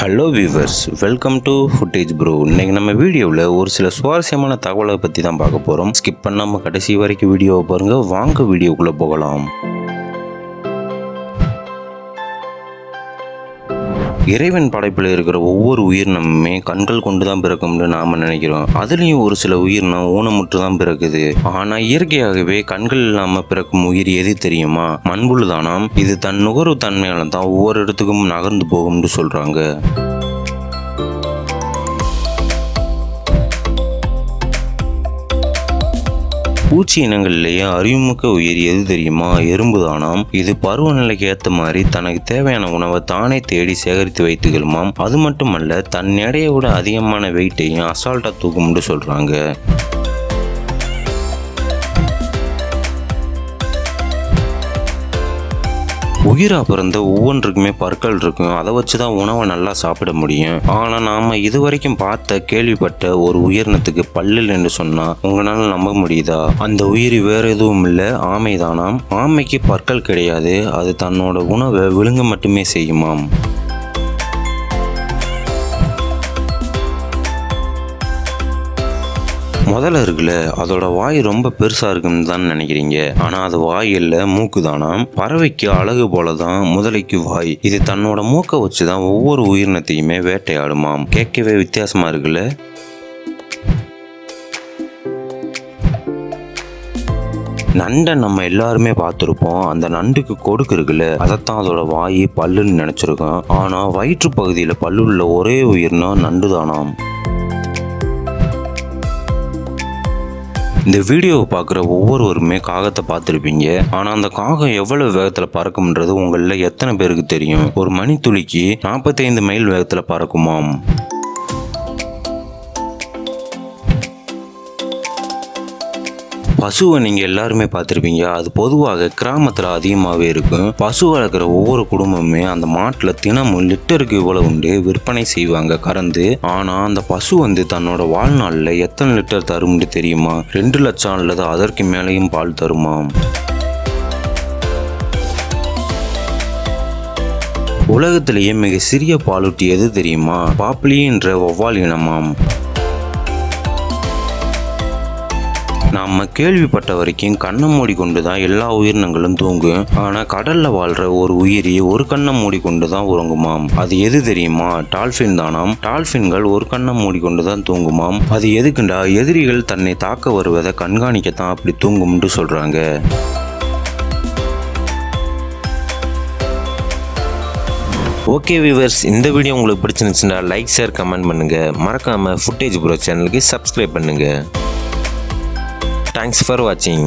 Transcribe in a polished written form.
Hello viewers, welcome to footage bro. இன்றைக்கி நம்ம வீடியோவில் ஒரு சில சுவாரஸ்யமான தகவலை பற்றி தான் பார்க்க போகிறோம். ஸ்கிப் பண்ணாமல் கடைசி வரைக்கும் வீடியோவை பாருங்கள். வாங்க வீடியோக்குள்ளே போகலாம். இறைவன் படைப்பில் இருக்கிற ஒவ்வொரு உயிரினமுமே கண்கள் கொண்டு தான் பிறக்கும்னு நாம் நினைக்கிறோம். அதுலேயும் ஒரு சில உயிரினம் ஊனமுற்று தான் பிறக்குது. ஆனால் இயற்கையாகவே கண்கள் இல்லாமல் பிறக்கும் உயிர் எது தெரியுமா? மண்புழு தானாம். இது தன் நுகர்வு தன்மையால தான் ஒவ்வொரு இடத்துக்கும் நகர்ந்து போகும்னு சொல்கிறாங்க. பூச்சி இனங்கள்லேயே அறிவுமிக்க உயிர் எது தெரியுமா? எறும்பு தானாம். இது பருவநிலைக்கு ஏற்ற மாதிரி தனக்கு தேவையான உணவை தானே தேடி சேகரித்து வைத்துக்கொள்ளுமாம். அது மட்டுமல்ல, தன் எடையை விட அதிகமான வெயிட்டையும் அசால்ட்டாக தூக்கும்னு சொல்கிறாங்க. உயிராக பிறந்த ஒவ்வொன்றுக்குமே பற்கள் இருக்கும். அதை வச்சு தான் உணவை நல்லா சாப்பிட முடியும். ஆனால் நாம் இது வரைக்கும் பார்த்த கேள்விப்பட்ட ஒரு உயிரினத்துக்கு பல்லில் என்று சொன்னால் உங்களால் நம்ப முடியுதா? அந்த உயிர் வேறு எதுவும் இல்லை, ஆமை தானாம். ஆமைக்கு பற்கள் கிடையாது. அது தன்னோட உணவை விழுங்க மட்டுமே செய்யுமாம். முதல்ல இருக்குல்ல, அதோட வாய் ரொம்ப பெருசா இருக்குன்னு தான் நினைக்கிறீங்க. ஆனா அது வாய் இல்ல, மூக்கு தானாம். பறவைக்கு அழகு போலதான் முதலைக்கு வாய். இது தன்னோட மூக்கை வச்சுதான் ஒவ்வொரு உயிரினத்தையுமே வேட்டையாடுமாம். கேட்கவே வித்தியாசமா இருக்குல்ல. நண்டை நம்ம எல்லாருமே பார்த்துருப்போம். அந்த நண்டுக்கு கொடுக்கு இருக்குல்ல, அதைத்தான் அதோட வாய் பல்லுன்னு நினைச்சிருக்கோம். ஆனா வயிற்று பகுதியில பல்லுள்ள ஒரே உயிரினம் நண்டு தானாம். இந்த வீடியோவை பார்க்குற ஒவ்வொருவருமே காகத்தை பார்த்துருப்பீங்க. ஆனால் அந்த காகம் எவ்வளோ வேகத்தில் பறக்கும்ன்றது உங்களில் எத்தனை பேருக்கு தெரியும்? ஒரு மணித்துளிக்கு 45 மைல் வேகத்தில் பறக்குமாம். பசுவை நீங்கள் எல்லாருமே பார்த்துருப்பீங்க. அது பொதுவாக கிராமத்தில் அதிகமாகவே இருக்கும். பசு வளர்க்குற ஒவ்வொரு குடும்பமுமே அந்த மாட்டில் தினமும் லிட்டருக்கு இவ்வளவு உண்டு விற்பனை செய்வாங்க கறந்து. ஆனால் அந்த பசு தன்னோட வாழ்நாளில் எத்தனை லிட்டர் தரும்னு தெரியுமா? 2 லட்சம் அல்லது அதற்கு மேலேயும் பால் தருமாம். உலகத்திலேயே மிக சிறிய பாலூட்டி எது தெரியுமா? பாப்லி என்ற வௌவால் இனமாம். நாம் கேள்விப்பட்ட வரைக்கும் கண்ணை மூடி கொண்டு தான் எல்லா உயிரினங்களும் தூங்கும். ஆனால் கடலில் வாழ்கிற ஒரு உயிரி ஒரு கண்ணை மூடி கொண்டு தான் உறங்குமாம். அது எது தெரியுமா? டால்ஃபின் தானாம். டால்ஃபின்கள் ஒரு கண்ணை மூடி கொண்டு தான் தூங்குமாம். அது எதுக்குண்டா, எதிரிகள் தன்னை தாக்க வருவதை கண்காணிக்கத்தான் அப்படி தூங்கும்னு சொல்கிறாங்க. ஓகே வியூவர்ஸ், இந்த வீடியோ உங்களுக்கு பிடிச்சிருந்துச்சுன்னா லைக், ஷேர், கமெண்ட் பண்ணுங்கள். மறக்காமல் ஃபுட்டேஜ் ப்ரோ சேனலுக்கு சப்ஸ்கிரைப் பண்ணுங்கள். Thanks for watching.